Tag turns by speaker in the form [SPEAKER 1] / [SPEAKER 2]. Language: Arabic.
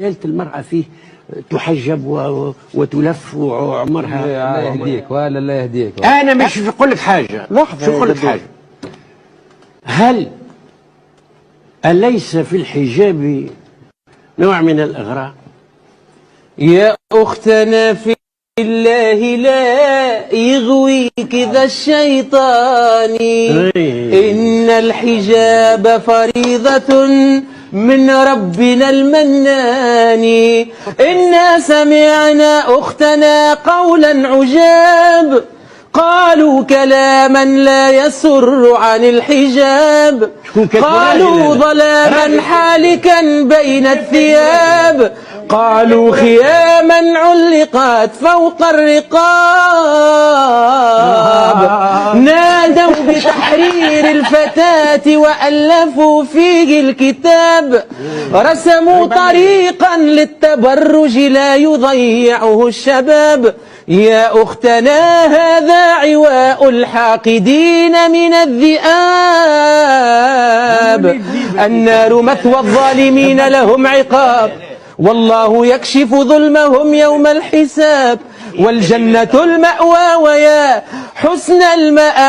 [SPEAKER 1] ليلة المرأة فيه تحجب وتلف وعمرها.
[SPEAKER 2] الله يهديك ولا الله يهديك.
[SPEAKER 1] أنا مش بقول لك حاجة،
[SPEAKER 3] لحظة
[SPEAKER 1] شو بقول لك حاجة. هل أليس في الحجاب نوع من الإغراء؟
[SPEAKER 2] يا أختنا في الله لا يغويك ذا الشيطان، إن الحجاب فريضة من ربنا المنان. إنا سمعنا أختنا قولا عجاب، قالوا كلاما لا يسر عن الحجاب، قالوا ظلاما حالكا بين الثياب، قالوا خياما علقت فوق الرقاب، نادوا بتحرير الفتاة وألفوا فيه الكتاب، رسموا طريقا للتبرج لا يضيعه الشباب. يا أختنا هذا عواء الحاقدين من الذئاب، النار مثوى الظالمين لهم عقاب، والله يكشف ظلمهم يوم الحساب، والجنة المأوى ويا حسن المآب.